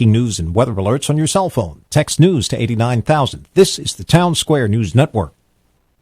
breaking news and weather alerts on your cell phone. Text news to 89,000. This is the Town Square News Network.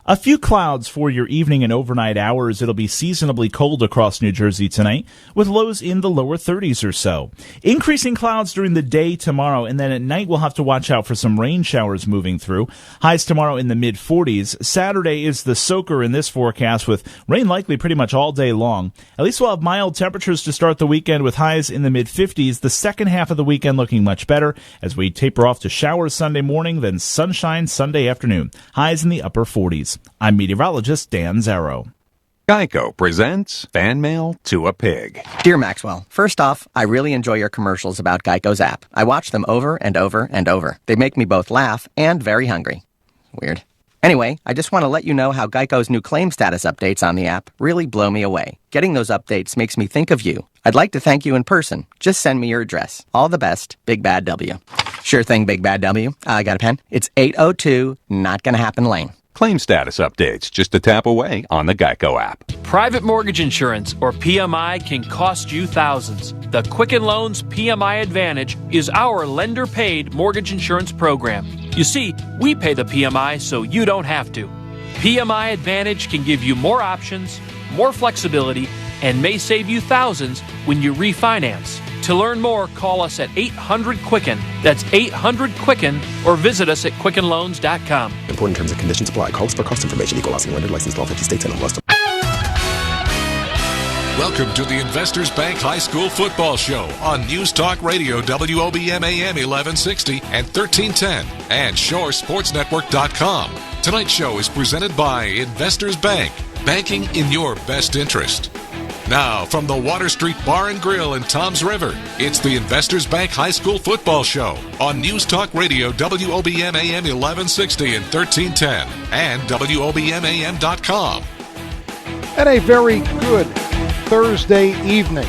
A few clouds for your evening and overnight hours. It'll be seasonably cold across New Jersey tonight, with lows in the lower 30s or so. Increasing clouds during the day tomorrow, and then at night we'll have to watch out for some rain showers moving through. Highs tomorrow in the mid-40s. Saturday is the soaker in this forecast, with rain likely pretty much all day long. At least we'll have mild temperatures to start the weekend, with highs in the mid-50s. The second half of the weekend looking much better as we taper off to showers Sunday morning, then sunshine Sunday afternoon. Highs in the upper 40s. I'm meteorologist Dan Zarrow. Geico presents Fan Mail to a Pig. Dear Maxwell, first off, I really enjoy your commercials about Geico's app. I watch them over and over and over. They make me both laugh and very hungry. Weird. Anyway, I just want to let you know how Geico's new claim status updates on the app really blow me away. Getting those updates makes me think of you. I'd like to thank you in person. Just send me your address. All the best, Big Bad W. Sure thing, Big Bad W. I got a pen. It's 802 Not Gonna Happen Lane. Claim status updates just a tap away on the Geico app. Private mortgage insurance, or PMI, can cost you thousands. The Quicken Loans PMI Advantage is our lender-paid mortgage insurance program. You see, we pay the PMI so you don't have to. PMI Advantage can give you more options, more flexibility, and may save you thousands when you refinance. To learn more, call us at 800-QUICKEN. That's 800-QUICKEN, or visit us at QuickenLoans.com. Important terms and conditions apply. Calls for cost information. Equal housing lender. Licensed law 50 states and MLS. Welcome to the Investors Bank High School Football Show on News Talk Radio WOBM AM 1160 and 1310 and ShoreSportsNetwork.com. Tonight's show is presented by Investors Bank, banking in your best interest. Now, from the Water Street Bar and Grill in Toms River, it's the Investors Bank High School Football Show on News Talk Radio WOBM AM 1160 and 1310 and WOBMAM.com. And a very good Thursday evening,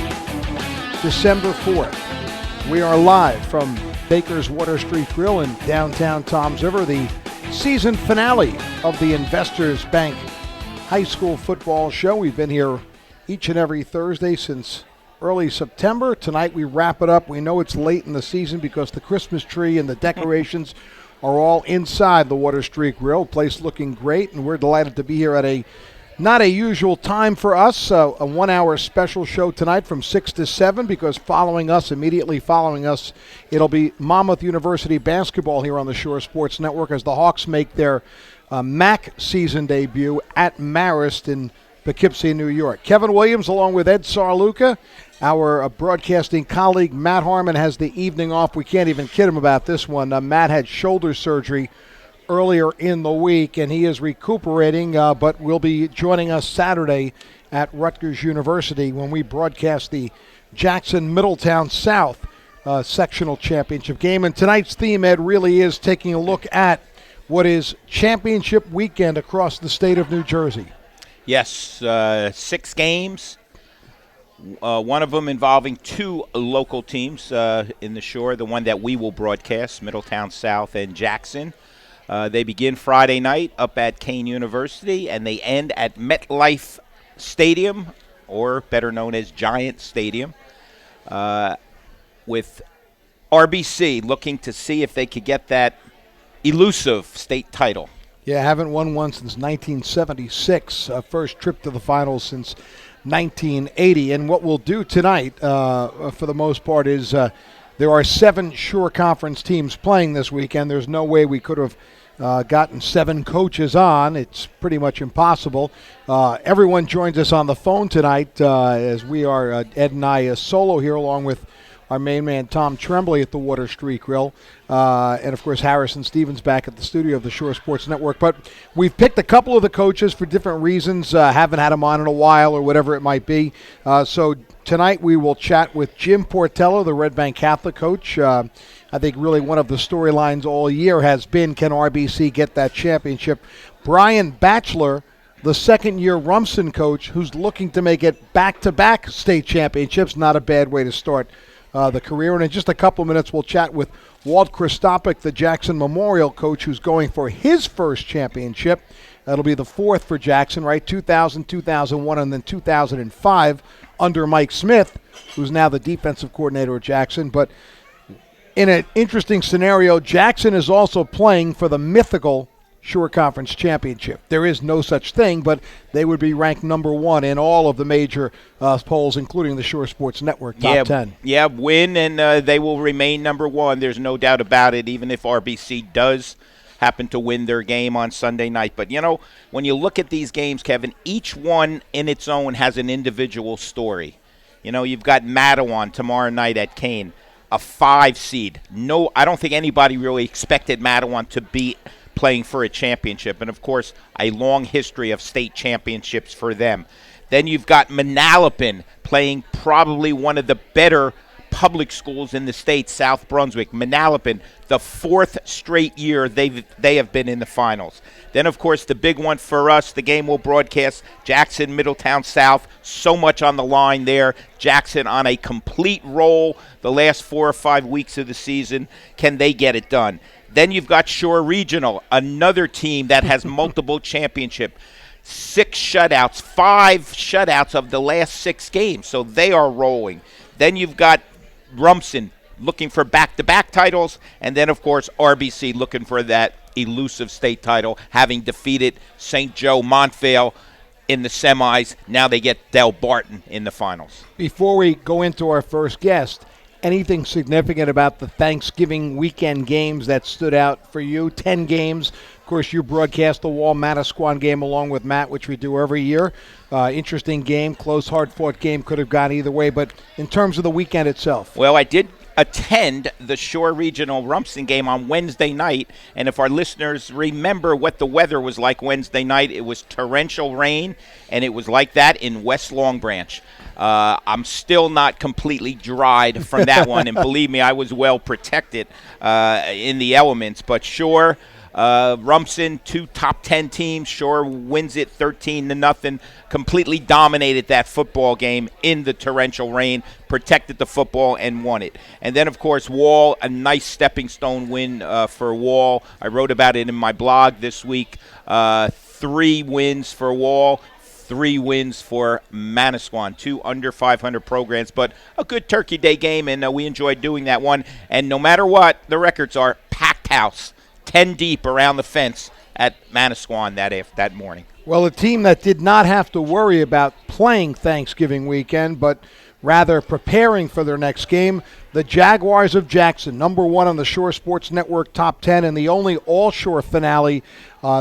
December 4th. We are live from Baker's Water Street Grill in downtown Toms River, the season finale of the Investors Bank High School Football Show. We've been here each and every Thursday since early September. Tonight we wrap it up. We know it's late in the season because the Christmas tree and the decorations are all inside the Water Street Grill. Place looking great, and we're delighted to be here at not a usual time for us, a 1 hour special show tonight from 6 to 7, because immediately following us, it'll be Monmouth University basketball here on the Shore Sports Network as the Hawks make their MAC season debut at Marist in Poughkeepsie, New York. Kevin Williams, along with Ed Sarluca, our broadcasting colleague Matt Harmon, has the evening off. We can't even kid him about this one. Matt had shoulder surgery earlier in the week, and he is recuperating, but will be joining us Saturday at Rutgers University when we broadcast the Jackson Middletown South sectional championship game. And tonight's theme, Ed, really is taking a look at what is championship weekend across the state of New Jersey. Yes, 6 games, one of them involving 2 local teams in the Shore, the one that we will broadcast, Middletown South and Jackson. They begin Friday night up at Kane University, and they end at MetLife Stadium, or better known as Giant Stadium, with RBC looking to see if they could get that elusive state title. Yeah, haven't won one since 1976. First trip to the finals since 1980. And what we'll do tonight, for the most part, is there are 7 Shore Conference teams playing this weekend. There's no way we could have gotten 7 coaches on. It's pretty much impossible. Everyone joins us on the phone tonight as we are, Ed and I, solo here, along with our main man, Tom Tremblay, at the Water Street Grill. And, of course, Harrison Stevens back at the studio of the Shore Sports Network. But we've picked a couple of the coaches for different reasons. Haven't had them on in a while or whatever it might be. So tonight we will chat with Jim Portello, the Red Bank Catholic coach. I think really one of the storylines all year has been, can RBC get that championship? Brian Batchelor, the second-year Rumson coach, who's looking to make it back-to-back state championships. Not a bad way to start the career. And in just a couple of minutes, we'll chat with Walt Kristopic, the Jackson Memorial coach, who's going for his first championship. That'll be the 4th for Jackson, right? 2000, 2001, and then 2005 under Mike Smith, who's now the defensive coordinator at Jackson. But In an interesting scenario, Jackson is also playing for the mythical Shore Conference Championship. There is no such thing, but they would be ranked number one in all of the major polls, including the Shore Sports Network top 10. Yeah, win, and they will remain number one. There's no doubt about it, even if RBC does happen to win their game on Sunday night. But, when you look at these games, Kevin, each one in its own has an individual story. You've got Matawan tomorrow night at Kane, a 5 seed. No, I don't think anybody really expected Matawan to be playing for a championship, and of course a long history of state championships for them. Then you've got Manalapan playing probably one of the better public schools in the state, South Brunswick. Manalapan, the 4th straight year they have been in the finals. Then of course the big one for us, the game will broadcast, Jackson, Middletown South, so much on the line there. Jackson on a complete roll the last 4 or 5 weeks of the season. Can they get it done? Then you've got Shore Regional, another team that has multiple championship. 6 shutouts, 5 shutouts of the last 6 games, so they are rolling. Then you've got Rumson looking for back-to-back titles, and then, of course, RBC looking for that elusive state title, having defeated St. Joe Montvale in the semis. Now they get Del Barton in the finals. Before we go into our first guest, anything significant about the Thanksgiving weekend games that stood out for you? 10 games. Of course, you broadcast the Wall-Manasquan game along with Matt, which we do every year. Interesting game, close, hard-fought game. Could have gone either way. But in terms of the weekend itself. Well, I did attend the Shore Regional Rumson game on Wednesday night, and if our listeners remember what the weather was like Wednesday night, it was torrential rain, and it was like that in West Long Branch. I'm still not completely dried from that one, and believe me, I was well protected in the elements. But Shore, Rumson, 2 top 10 teams. Shore wins it 13-0. Completely dominated that football game in the torrential rain, protected the football, and won it. And then, of course, Wall, a nice stepping stone win for Wall. I wrote about it in my blog this week. 3 wins for Wall. 3 wins for Manasquan, 2 under 500 programs, but a good Turkey Day game, and we enjoyed doing that one. And no matter what, the records are packed house, 10 deep around the fence at Manasquan that morning. Well, a team that did not have to worry about playing Thanksgiving weekend, but rather preparing for their next game, the Jaguars of Jackson, number 1 on the Shore Sports Network top 10, and the only all-Shore finale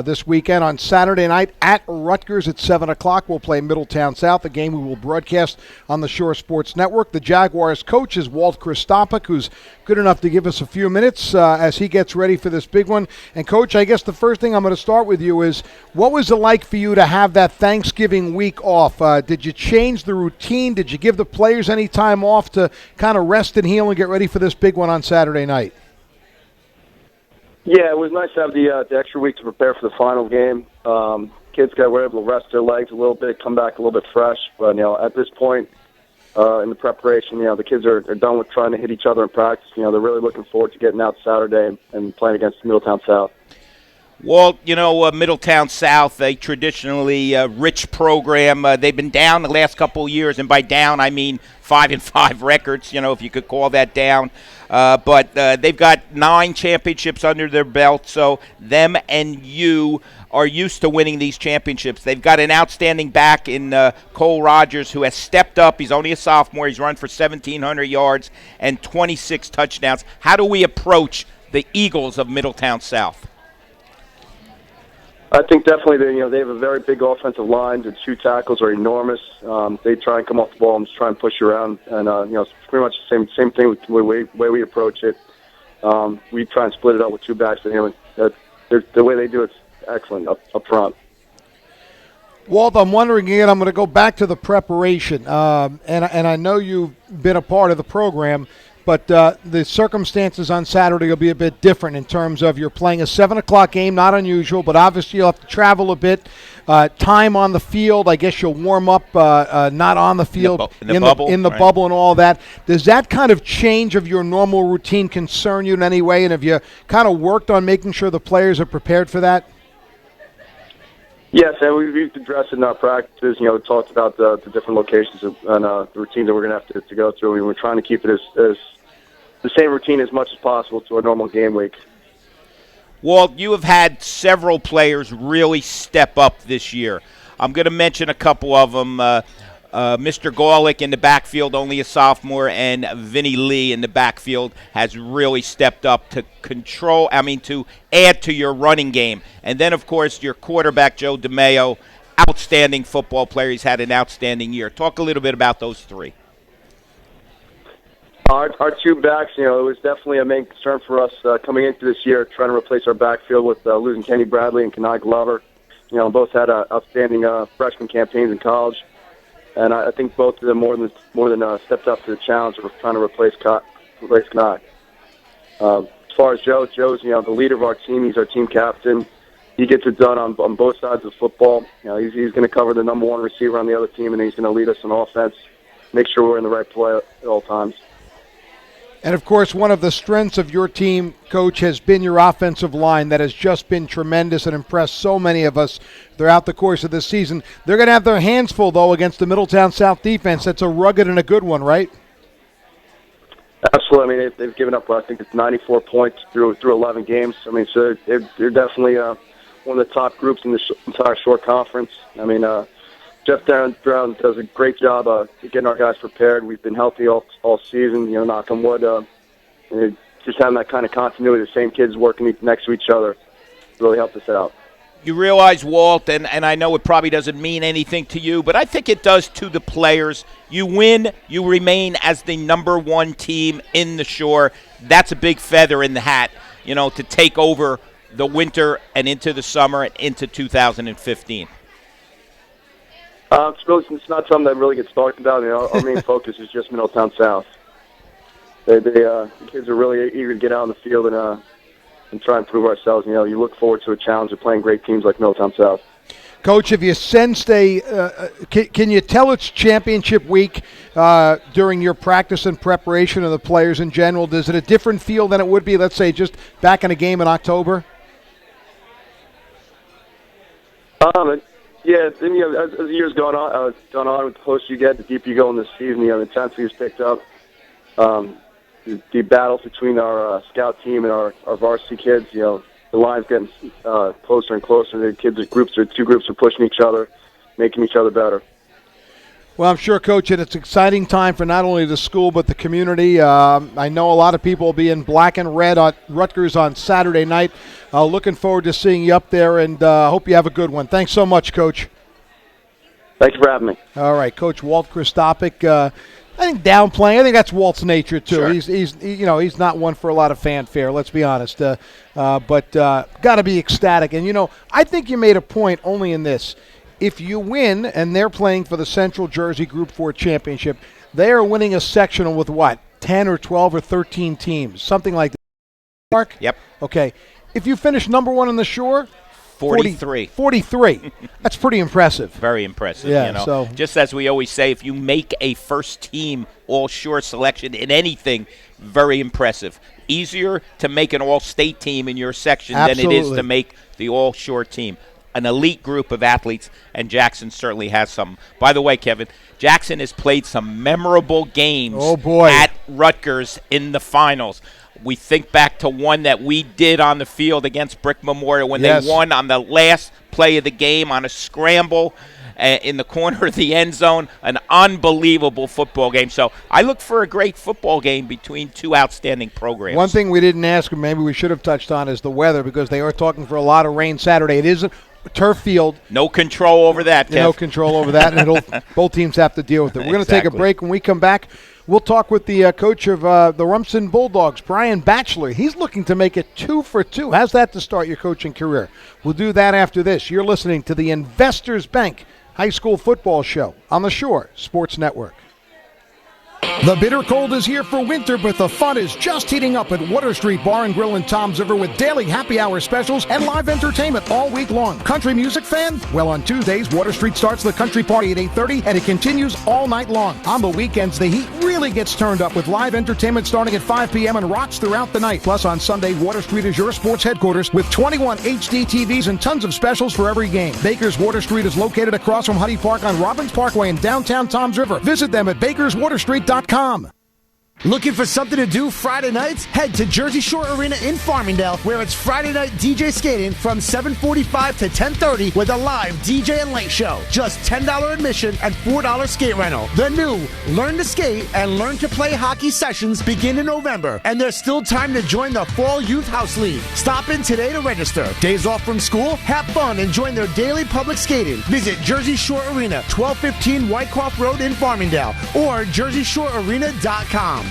this weekend on Saturday night at Rutgers at 7 o'clock. We'll play Middletown South, a game we will broadcast on the Shore Sports Network. The Jaguars coach is Walt Kristopic, who's good enough to give us a few minutes as he gets ready for this big one. And, Coach, I guess the first thing I'm going to start with you is, what was it like for you to have that Thanksgiving week off? Did you change the routine? Did you give the players any time off to kind of rest and heal and get ready for this big one on Saturday night? Yeah, it was nice to have the extra week to prepare for the final game. Kids were able to rest their legs a little bit, come back a little bit fresh. But at this point in the preparation, the kids are done with trying to hit each other in practice. They're really looking forward to getting out Saturday and playing against Middletown South. Well, Middletown South, a traditionally rich program. They've been down the last couple of years, and by down I mean 5-5 records, if you could call that down. But they've got 9 championships under their belt, so them and you are used to winning these championships. They've got an outstanding back in Cole Rogers, who has stepped up. He's only a sophomore. He's run for 1,700 yards and 26 touchdowns. How do we approach the Eagles of Middletown South? I think definitely they have a very big offensive line. The 2 tackles are enormous. They try and come off the ball and just try and push you around. And it's pretty much the same thing with the way we approach it. We try and split it up with 2 backs. And the way they do it's excellent up front. Walt, I'm wondering again. I'm going to go back to the preparation, and I know you've been a part of the program. But the circumstances on Saturday will be a bit different in terms of you're playing a 7 o'clock game, not unusual, but obviously you'll have to travel a bit. Time on the field, I guess you'll warm up not on the field, in the bubble and all that. Does that kind of change of your normal routine concern you in any way? And have you kind of worked on making sure the players are prepared for that? Yes, and we've addressed it in our practices. We talked about the different locations and the routine that we're going to have to go through. We're trying to keep it as the same routine as much as possible to a normal game week. Walt, you have had several players really step up this year. I'm going to mention a couple of them. Mr. Golick in the backfield, only a sophomore, and Vinny Lee in the backfield has really stepped up to to add to your running game. And then, of course, your quarterback, Joe DeMayo, outstanding football player. He's had an outstanding year. Talk a little bit about those three. Our two backs, it was definitely a main concern for us coming into this year, trying to replace our backfield with losing Kenny Bradley and Kenai Glover. Both had outstanding freshman campaigns in college, and I think both of them more than stepped up to the challenge of trying to replace Kenai. As far as Joe's, the leader of our team. He's our team captain. He gets it done on both sides of the football. He's going to cover the number one receiver on the other team, and he's going to lead us on offense, make sure we're in the right play at all times. And, of course, one of the strengths of your team, Coach, has been your offensive line that has just been tremendous and impressed so many of us throughout the course of this season. They're going to have their hands full, though, against the Middletown South defense. That's a rugged and a good one, right? Absolutely. They've given up, I think it's 94 points through 11 games. So they're definitely one of the top groups in the entire short conference. Jeff Brown does a great job getting our guys prepared. We've been healthy all season, knock on wood. Just having that kind of continuity, the same kids working next to each other, really helped us out. You realize, Walt, and I know it probably doesn't mean anything to you, but I think it does to the players. You win, you remain as the number one team in the Shore. That's a big feather in the hat, to take over the winter and into the summer and into 2015. It's not something that really gets talked about. Our main focus is just Middletown South. The kids are really eager to get out on the field and try and prove ourselves. You look forward to a challenge of playing great teams like Middletown South. Coach, have you sensed can you tell it's championship week during your practice and preparation of the players in general? Is it a different feel than it would be, let's say, just back in a game in October? Yeah, as the years gone on, the closer you get, the deeper you go in the season, the intensity is picked up. The battles between our scout team and our varsity kids, the line's getting closer and closer. The two groups are pushing each other, making each other better. Well, I'm sure, Coach, it's an exciting time for not only the school but the community. I know a lot of people will be in black and red at Rutgers on Saturday night. Looking forward to seeing you up there, and hope you have a good one. Thanks so much, Coach. Thanks for having me. All right, Coach Walt Christopik. I think downplaying. I think that's Walt's nature too. Sure. He's not one for a lot of fanfare. Let's be honest. But got to be ecstatic. And I think you made a point only in this. If you win, and they're playing for the Central Jersey Group 4 Championship, they are winning a sectional with what, 10 or 12 or 13 teams, something like that. Mark? Yep. Okay. If you finish number one on the Shore, 43. 43. That's pretty impressive. Very impressive. Yeah, so just as we always say, if you make a first-team all-Shore selection in anything, very impressive. Easier to make an all-state team in your section than it is to make the all-Shore team. An elite group of athletes, and Jackson certainly has some. By the way, Kevin, Jackson has played some memorable games at Rutgers in the finals. We think back to one that we did on the field against Brick Memorial when they won on the last play of the game on a scramble in the corner of the end zone. An unbelievable football game. So I look for a great football game between two outstanding programs. One thing we didn't ask, and maybe we should have touched on, is the weather, because they are talking for a lot of rain Saturday. It isn't turf field. No control over that, Kev. No control over that, and both teams have to deal with it. We're going to take a break. When we come back, we'll talk with the coach of the Rumson Bulldogs, Brian Batchelor. He's looking to make it 2 for 2. How's that to start your coaching career? We'll do that after this. You're listening to the Investors Bank High School Football Show on the Shore Sports Network. The bitter cold is here for winter, but the fun is just heating up at Water Street Bar and Grill in Toms River with daily happy hour specials and live entertainment all week long. Country music fan? Well, on Tuesdays, Water Street starts the country party at 8:30, and it continues all night long. On the weekends, the heat really gets turned up with live entertainment starting at 5 p.m. and rocks throughout the night. Plus, on Sunday, Water Street is your sports headquarters with 21 HD TVs and tons of specials for every game. Baker's Water Street is located across from Huddy Park on Robbins Parkway in downtown Toms River. Visit them at bakerswaterstreet.com. Looking for something to do Friday nights? Head to Jersey Shore Arena in Farmingdale, where it's Friday night DJ skating from 7:45 to 10:30 with a live DJ and late show. Just $10 admission and $4 skate rental. The new Learn to Skate and Learn to Play hockey sessions begin in November, and there's still time to join the Fall Youth House League. Stop in today to register. Days off from school? Have fun and join their daily public skating. Visit Jersey Shore Arena, 1215 Whitecroft Road in Farmingdale, or JerseyShoreArena.com.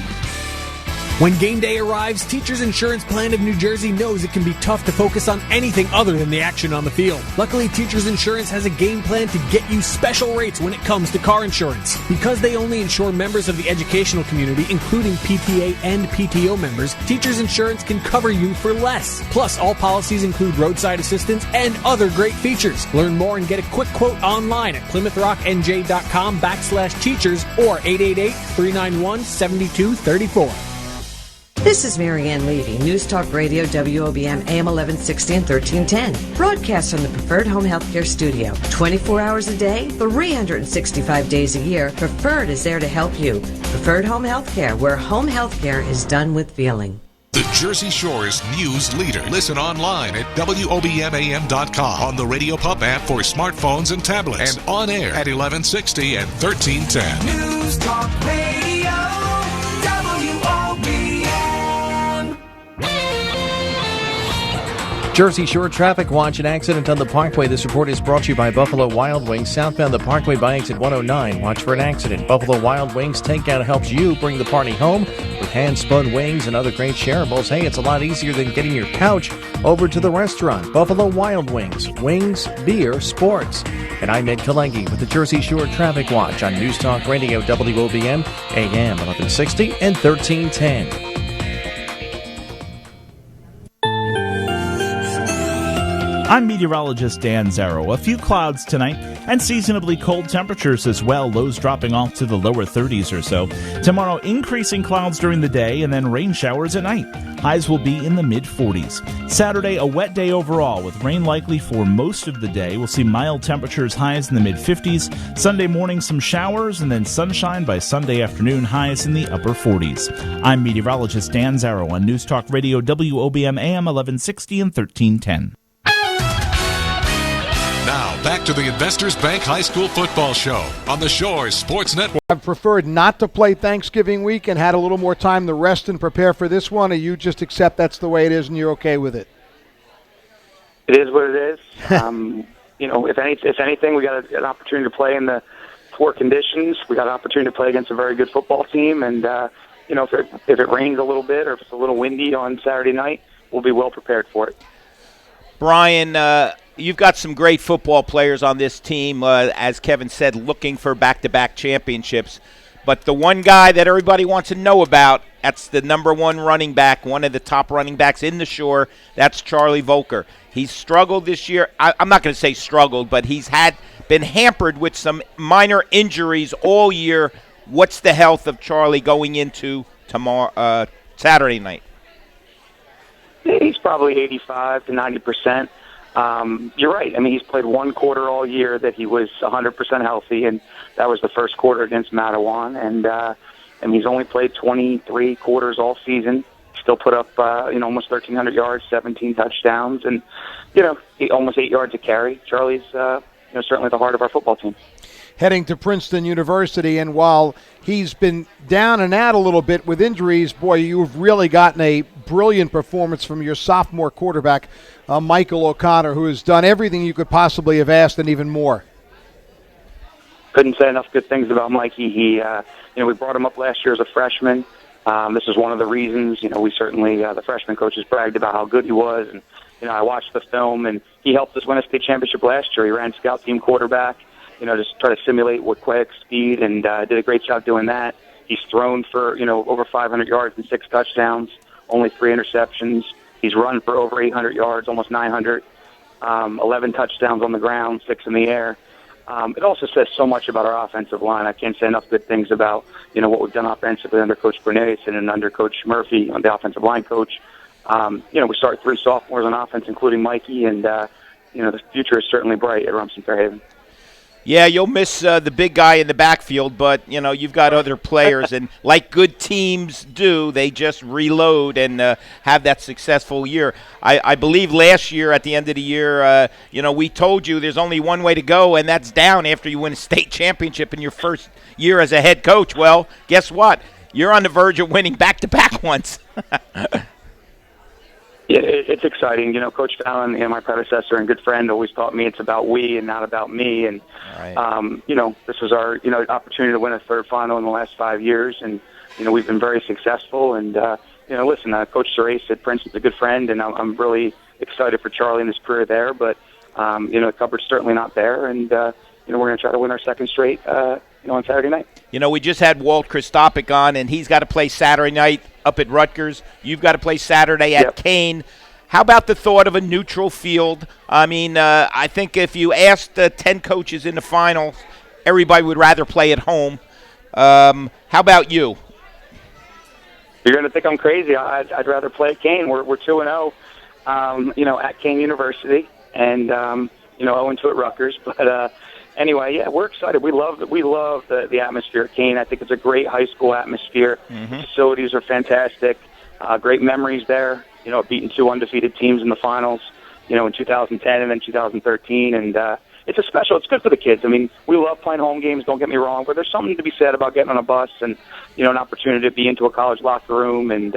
When game day arrives, Teachers Insurance Plan of New Jersey knows it can be tough to focus on anything other than the action on the field. Luckily, Teachers Insurance has a game plan to get you special rates when it comes to car insurance. Because they only insure members of the educational community, including PTA and PTO members, Teachers Insurance can cover you for less. Plus, all policies include roadside assistance and other great features. Learn more and get a quick quote online at PlymouthRockNJ.com/teachers or 888-391-7234. This is Marianne Levy, News Talk Radio WOBM AM 1160 and 1310. Broadcast from the Preferred Home Healthcare Studio. 24 hours a day, 365 days a year, Preferred is there to help you. Preferred Home Healthcare, where home healthcare is done with feeling. The Jersey Shore's news leader. Listen online at WOBMAM.com, on the Radio Pup app for smartphones and tablets, and on air at 1160 and 1310. News Talk Radio, WOBM. Jersey Shore Traffic Watch: an accident on the Parkway. This report is brought to you by Buffalo Wild Wings. Southbound the Parkway by exit 109. Watch for an accident. Buffalo Wild Wings Takeout helps you bring the party home with hand-spun wings and other great shareables. Hey, it's a lot easier than getting your couch over to the restaurant. Buffalo Wild Wings. Wings, beer, sports. And I'm Ed Kalengi with the Jersey Shore Traffic Watch on News Talk Radio WOBM AM 1160 and 1310. I'm meteorologist Dan Zarrow. A few clouds tonight and seasonably cold temperatures as well, lows dropping off to the lower 30s or so. Tomorrow, increasing clouds during the day and then rain showers at night. Highs will be in the mid-40s. Saturday, a wet day overall with rain likely for most of the day. We'll see mild temperatures, highs in the mid-50s. Sunday morning, some showers and then sunshine by Sunday afternoon, highs in the upper 40s. I'm meteorologist Dan Zarrow on News Talk Radio WOBM AM 1160 and 1310. Now, back to the Investors Bank High School Football Show on the Shore Sports Network. I've preferred not to play Thanksgiving week and had a little more time to rest and prepare for this one, or you just accept that's the way it is and you're okay with it? It is what it is. If anything, we got an opportunity to play in the poor conditions. We got an opportunity to play against a very good football team, and if it rains a little bit or if it's a little windy on Saturday night, we'll be well prepared for it. Brian, you've got some great football players on this team, as Kevin said, looking for back-to-back championships. But the one guy that everybody wants to know about, that's the number one running back, one of the top running backs in the Shore, that's Charlie Volker. He's struggled this year. I'm not going to say struggled, but he's been hampered with some minor injuries all year. What's the health of Charlie going into tomorrow, Saturday night? He's probably 85 to 90%. You're right. I mean, he's played one quarter all year that he was 100% healthy, and that was the first quarter against Matawan. And he's only played 23 quarters all season. Still put up, almost 1,300 yards, 17 touchdowns, and almost 8 yards a carry. Charlie's, certainly the heart of our football team. Heading to Princeton University, and while he's been down and out a little bit with injuries, boy, you've really gotten a brilliant performance from your sophomore quarterback, Michael O'Connor, who has done everything you could possibly have asked and even more. Couldn't say enough good things about Mikey. We brought him up last year as a freshman. This is one of the reasons, we certainly, the freshman coaches bragged about how good he was, and, I watched the film, and he helped us win a state championship last year. He ran scout team quarterback. Just try to simulate with quick speed, and did a great job doing that. He's thrown for, over 500 yards and 6 touchdowns, only 3 interceptions. He's run for over 800 yards, almost 900, 11 touchdowns on the ground, 6 in the air. It also says so much about our offensive line. I can't say enough good things about, what we've done offensively under Coach Bernays and under Coach Murphy, on the offensive line coach. We start 3 sophomores on offense, including Mikey, and, the future is certainly bright at Rumson Fairhaven. Yeah, you'll miss the big guy in the backfield, but, you've got other players. And like good teams do, they just reload and have that successful year. I believe last year, at the end of the year, we told you there's only one way to go, and that's down after you win a state championship in your first year as a head coach. Well, guess what? You're on the verge of winning back-to-back ones. Yeah, it's exciting. Coach Fallon, my predecessor and good friend, always taught me it's about we and not about me. And, this was our, opportunity to win a third final in the last 5 years. And, we've been very successful. And, listen, Coach Serace at Princeton's a good friend, and I'm really excited for Charlie and his career there. But, the cupboard's certainly not there. And, we're going to try to win our second straight, on Saturday night. We just had Walt Kristopic on, and he's got to play Saturday night up at Rutgers. You've got to play Saturday at Kane. How about the thought of a neutral field? I mean, I think if you asked 10 coaches in the finals, everybody would rather play at home. How about you? You're going to think I'm crazy. I'd rather play at Kane. We're 2-0, at Kane University, and 0-2 at Rutgers. But anyway, yeah, we're excited. We love the atmosphere at Kane. I think it's a great high school atmosphere. Mm-hmm. Facilities are fantastic. Great memories there. Beating 2 undefeated teams in the finals, in 2010 and then 2013. And it's good for the kids. I mean, we love playing home games, don't get me wrong, but there's something to be said about getting on a bus and, an opportunity to be into a college locker room. And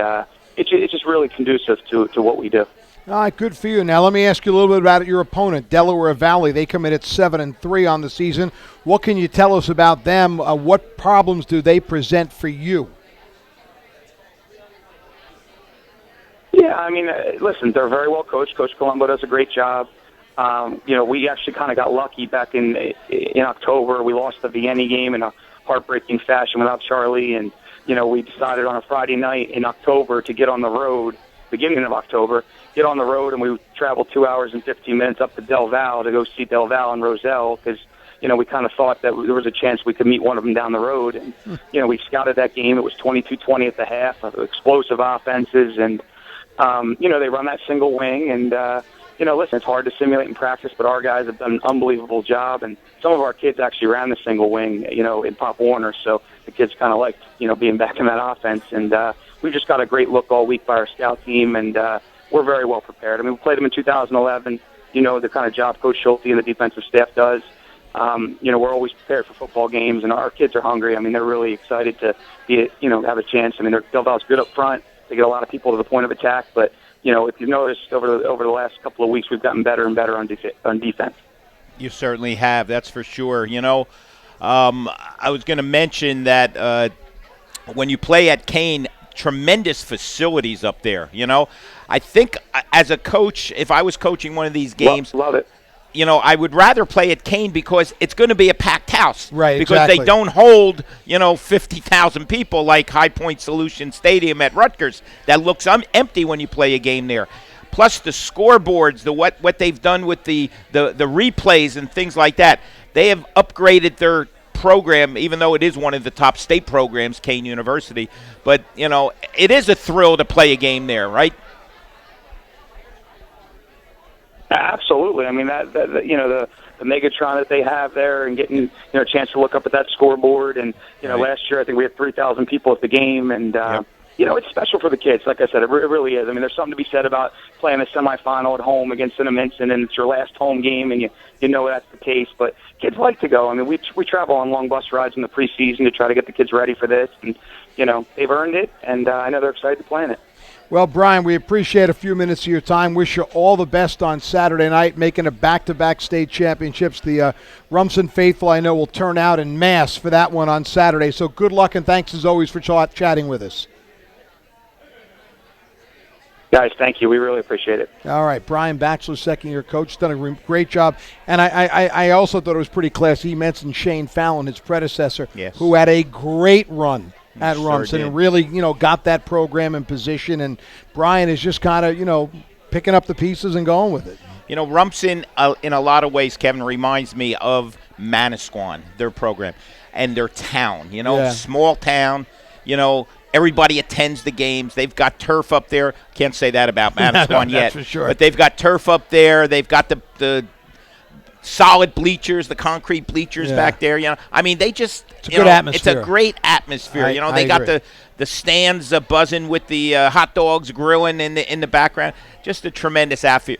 it's just really conducive to what we do. All right, good for you. Now let me ask you a little bit about your opponent, Delaware Valley. They come in at 7-3 on the season. What can you tell us about them? What problems do they present for you? Yeah, I mean, listen, they're very well coached. Coach Colombo does a great job. We actually kind of got lucky back in October. We lost the Vienna game in a heartbreaking fashion without Charlie, and we decided on a Friday night in October to get on the road, beginning of October, get on the road, and we traveled 2 hours and 15 minutes up to Del Val to go see Del Val and Roselle because, we kind of thought that there was a chance we could meet one of them down the road. And, we scouted that game. It was 22-20 at the half, explosive offenses, and, they run that single wing. And, listen, it's hard to simulate in practice, but our guys have done an unbelievable job. And some of our kids actually ran the single wing, in Pop Warner. So the kids kind of liked, being back in that offense. And we just got a great look all week by our scout team, and we're very well prepared. I mean, we played them in 2011, the kind of job Coach Schulte and the defensive staff does. We're always prepared for football games, and our kids are hungry. I mean, they're really excited to be, have a chance. I mean, Del Val's good up front. They get a lot of people to the point of attack, but if you've noticed over the last couple of weeks, we've gotten better and better on defense. You certainly have, that's for sure. I was going to mention that when you play at Kane, tremendous facilities up there. I think as a coach, if I was coaching one of these games, love it. I would rather play at Kane because it's going to be a packed house. Right, because exactly. they don't hold, 50,000 people like High Point Solution Stadium at Rutgers. That looks empty when you play a game there. Plus the scoreboards, what they've done with the replays and things like that. They have upgraded their program, even though it is one of the top state programs, Kane University. But, it is a thrill to play a game there, right? Absolutely. I mean, the Megatron that they have there, and getting a chance to look up at that scoreboard. And last year I think we had 3,000 people at the game, and it's special for the kids. Like I said, it really is. I mean, there's something to be said about playing a semifinal at home against Cinnaminson, and it's your last home game, and you know that's the case. But kids like to go. I mean, we travel on long bus rides in the preseason to try to get the kids ready for this, and they've earned it, and I know they're excited to play in it. Well, Brian, we appreciate a few minutes of your time. Wish you all the best on Saturday night, making a back-to-back state championships. The Rumson faithful, I know, will turn out en masse for that one on Saturday. So good luck, and thanks as always for chatting with us. Guys, thank you. We really appreciate it. All right, Brian Batchelor, second-year coach, done a great job. And I also thought it was pretty classy. He mentioned Shane Fallon, his predecessor, who had a great run at Rumson and really, got that program in position. And Brian is just kind of, picking up the pieces and going with it. Rumson, in a lot of ways, Kevin, reminds me of Manasquan, their program, and their town. Small town, everybody attends the games. They've got turf up there. Can't say that about Manasquan yet. For sure. But they've got turf up there. They've got the solid bleachers, the concrete bleachers back there. I mean, they just it's a good atmosphere. It's a great atmosphere. They got the stands buzzing with the hot dogs grilling in the background. Just a tremendous atmosphere.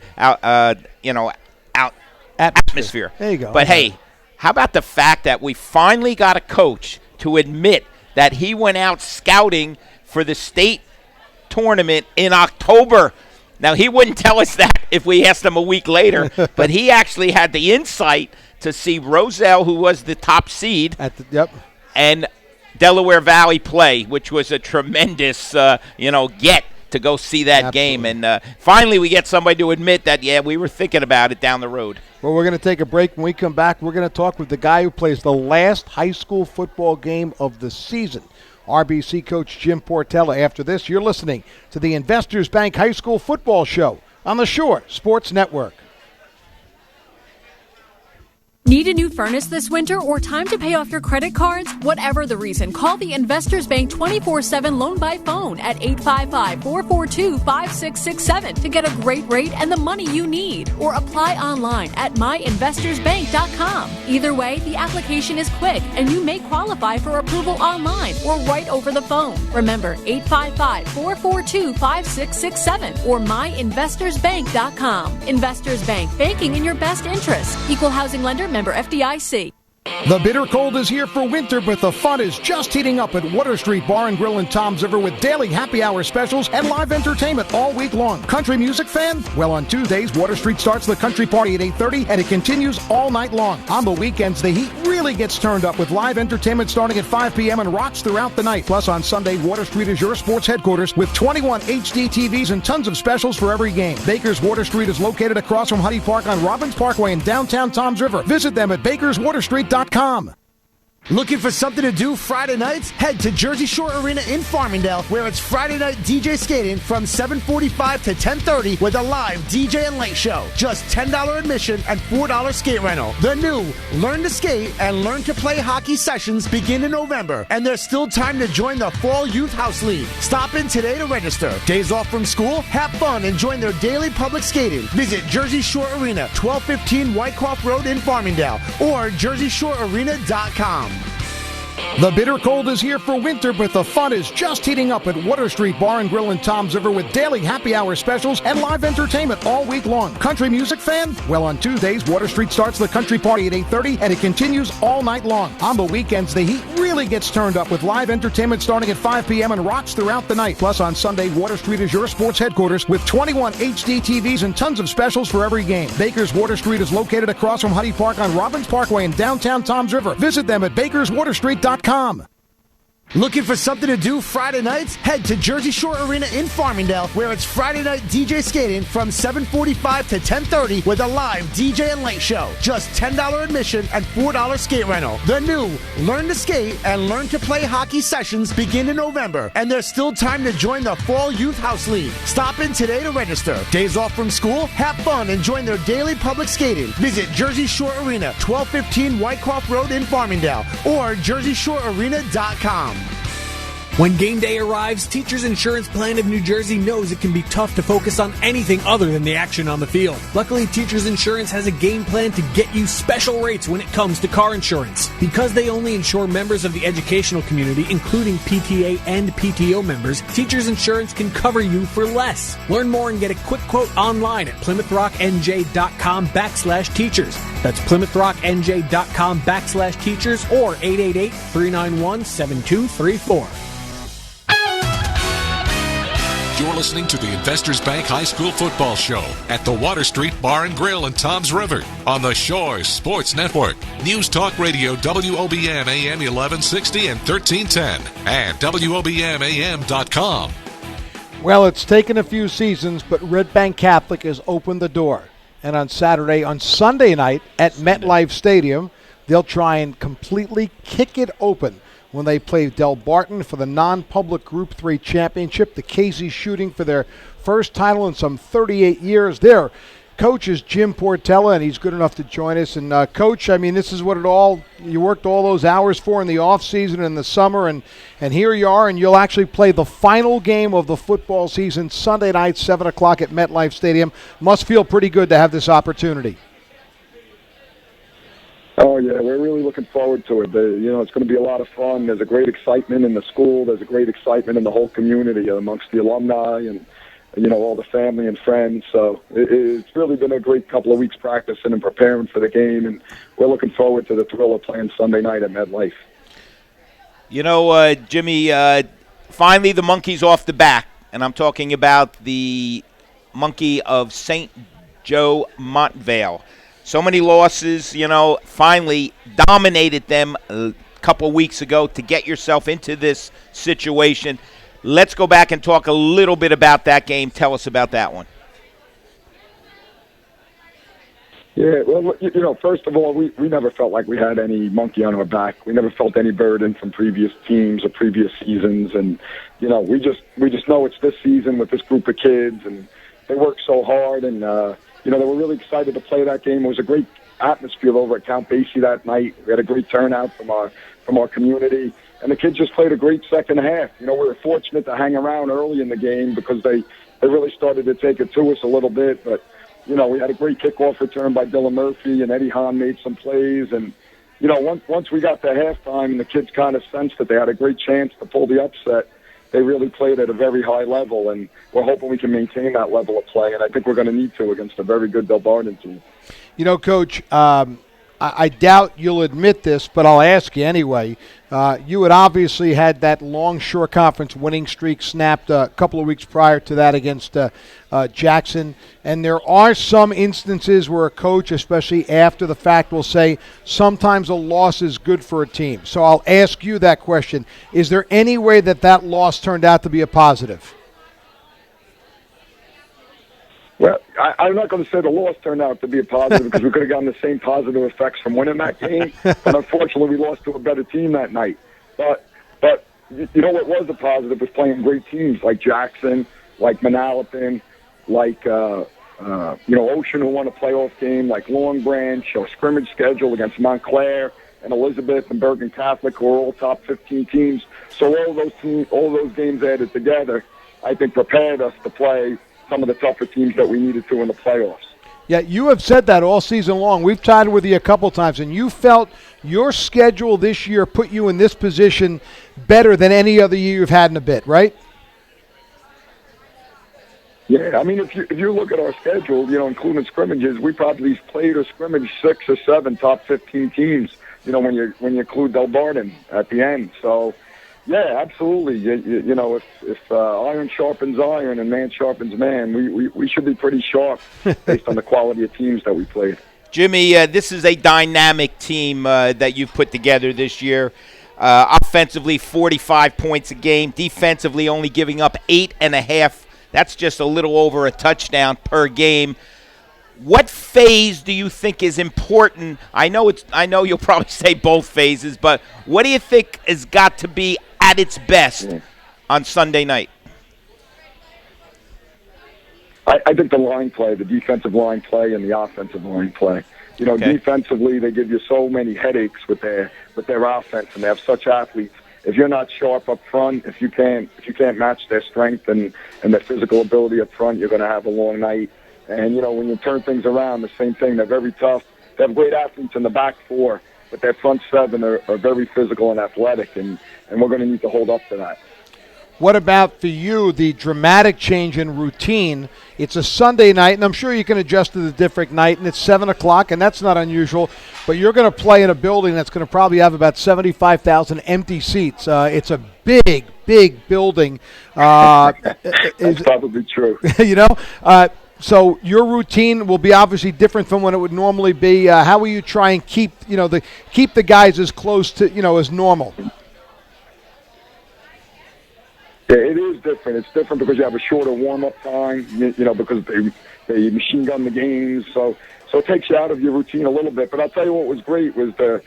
There you go. But hey, how about the fact that we finally got a coach to admit that he went out scouting for the state tournament in October? Now, he wouldn't tell us that if we asked him a week later, but he actually had the insight to see Roselle, who was the top seed, and Delaware Valley play, which was a tremendous, get to go see that game. And finally, we get somebody to admit that, we were thinking about it down the road. Well, we're going to take a break. When we come back, we're going to talk with the guy who plays the last high school football game of the season, RBC coach Jim Portella. After this, you're listening to the Investors Bank High School Football Show on the Shore Sports Network. Need a new furnace this winter or time to pay off your credit cards? Whatever the reason, call the Investors Bank 24/7 loan by phone at 855-442-5667 to get a great rate and the money you need. Or apply online at myinvestorsbank.com. Either way, the application is quick and you may qualify for approval online or right over the phone. Remember, 855-442-5667 or myinvestorsbank.com. Investors Bank, banking in your best interest. Equal housing lender, member FDIC. The bitter cold is here for winter, but the fun is just heating up at Water Street Bar and Grill in Toms River with daily happy hour specials and live entertainment all week long. Country music fan? Well, on Tuesdays, Water Street starts the country party at 8:30, and it continues all night long. On the weekends, the heat really gets turned up with live entertainment starting at 5 p.m. and rocks throughout the night. Plus, on Sunday, Water Street is your sports headquarters with 21 HD TVs and tons of specials for every game. Baker's Water Street is located across from Huddy Park on Robbins Parkway in downtown Toms River. Visit them at bakerswaterstreet.com. Looking for something to do Friday nights? Head to Jersey Shore Arena in Farmingdale, where it's Friday night DJ skating from 7:45 to 10:30 with a live DJ and late show. Just $10 admission and $4 skate rental. The new Learn to Skate and Learn to Play Hockey sessions begin in November, and there's still time to join the Fall Youth House League. Stop in today to register. Days off from school? Have fun and join their daily public skating. Visit Jersey Shore Arena, 1215 Whitecroft Road in Farmingdale, or JerseyShoreArena.com. The bitter cold is here for winter, but the fun is just heating up at Water Street Bar and Grill in Toms River with daily happy hour specials and live entertainment all week long. Country music fan? Well, on Tuesdays, Water Street starts the country party at 8:30, and it continues all night long. On the weekends, the heat really gets turned up with live entertainment starting at 5 p.m. and rocks throughout the night. Plus, on Sunday, Water Street is your sports headquarters with 21 HD TVs and tons of specials for every game. Baker's Water Street is located across from Huddy Park on Robbins Parkway in downtown Toms River. Visit them at bakerswaterstreet.com. Looking for something to do Friday nights? Head to Jersey Shore Arena in Farmingdale, where it's Friday night DJ skating from 7:45 to 10:30 with a live DJ and late show. Just $10 admission and $4 skate rental. The new Learn to Skate and Learn to Play Hockey sessions begin in November, and there's still time to join the Fall Youth House League. Stop in today to register. Days off from school? Have fun and join their daily public skating. Visit Jersey Shore Arena, 1215 Whitecroft Road in Farmingdale, or JerseyShoreArena.com. When game day arrives, Teachers Insurance Plan of New Jersey knows it can be tough to focus on anything other than the action on the field. Luckily, Teachers Insurance has a game plan to get you special rates when it comes to car insurance. Because they only insure members of the educational community, including PTA and PTO members, Teachers Insurance can cover you for less. Learn more and get a quick quote online at PlymouthRockNJ.com/teachers. That's PlymouthRockNJ.com/teachers or 888-391-7234. You're listening to the Investors Bank High School Football Show at the Water Street Bar and Grill in Toms River on the Shore Sports Network. News Talk Radio WOBM AM 1160 and 1310 and WOBMAM.com. Well, it's taken a few seasons, but Red Bank Catholic has opened the door. And on Sunday night at MetLife Stadium, they'll try and completely kick it open when they play Del Barton for the non-public Group 3 championship. The Casey's shooting for their first title in some 38 years. Their coach is Jim Portella, and he's good enough to join us. And, Coach, I mean, this is what you worked all those hours for in the off-season and the summer, and here you are, and you'll actually play the final game of the football season Sunday night, 7 o'clock at MetLife Stadium. Must feel pretty good to have this opportunity. Oh, yeah, we're really looking forward to it. It's going to be a lot of fun. There's a great excitement in the school. There's a great excitement in the whole community amongst the alumni and, all the family and friends. So it's really been a great couple of weeks practicing and preparing for the game, and we're looking forward to the thrill of playing Sunday night at MetLife. Jimmy, finally the monkey's off the back, and I'm talking about the monkey of St. Joe Montvale. So many losses, finally dominated them a couple weeks ago to get yourself into this situation. Let's go back and talk a little bit about that game. Tell us about that one. Yeah, well, first of all, we never felt like we had any monkey on our back. We never felt any burden from previous teams or previous seasons. And, we just know it's this season with this group of kids, and they work so hard. And, they were really excited to play that game. It was a great atmosphere over at Count Basie that night. We had a great turnout from our community. And the kids just played a great second half. We were fortunate to hang around early in the game because they really started to take it to us a little bit. But, we had a great kickoff return by Dylan Murphy, and Eddie Hahn made some plays. And, once we got to halftime and the kids kind of sensed that they had a great chance to pull the upset, they really played at a very high level, and we're hoping we can maintain that level of play, and I think we're going to need to against a very good Del Barden team. Coach, I doubt you'll admit this, but I'll ask you anyway. You had obviously had that long shore conference winning streak snapped a couple of weeks prior to that against Jackson, and there are some instances where a coach, especially after the fact, will say sometimes a loss is good for a team. So I'll ask you that question. Is there any way that loss turned out to be a positive? Well, I'm not going to say the loss turned out to be a positive because we could have gotten the same positive effects from winning that game. But unfortunately, we lost to a better team that night. But what was a positive was playing great teams like Jackson, like Manalapan, like Ocean, who won a playoff game, like Long Branch, our scrimmage schedule against Montclair and Elizabeth and Bergen Catholic, who are all top 15 teams. So all those games added together, I think, prepared us to play some of the tougher teams that we needed to in the playoffs. Yeah, you have said that all season long. We've chatted with you a couple times, and you felt your schedule this year put you in this position better than any other year you've had in a bit, right? Yeah, I mean, if you look at our schedule, including scrimmages, we probably played or scrimmaged 6 or 7 top 15 teams, when you include Del Barden at the end. So, yeah, absolutely. If iron sharpens iron and man sharpens man, we should be pretty sharp based on the quality of teams that we played. Jimmy, this is a dynamic team that you've put together this year. Offensively, 45 points a game. Defensively, only giving up 8.5. That's just a little over a touchdown per game. What phase do you think is important? I know you'll probably say both phases, but what do you think has got to be at its best on Sunday night? I think the line play, the defensive line play, and the offensive line play. Defensively, they give you so many headaches with their offense, and they have such athletes. If you're not sharp up front, if you can't match their strength and their physical ability up front, you're going to have a long night. And when you turn things around, the same thing. They're very tough. They have great athletes in the back four, but their front seven are very physical and athletic, and we're going to need to hold up to that. What about for you, the dramatic change in routine? It's a Sunday night, and I'm sure you can adjust to the different night, and it's 7 o'clock, and that's not unusual. But you're going to play in a building that's going to probably have about 75,000 empty seats. It's a big, big building. That's probably true. So your routine will be obviously different from what it would normally be. How will you try and keep the guys as close to as normal? Yeah, it is different. It's different because you have a shorter warm-up time, because they machine gun the games. So it takes you out of your routine a little bit. But I'll tell you what was great was the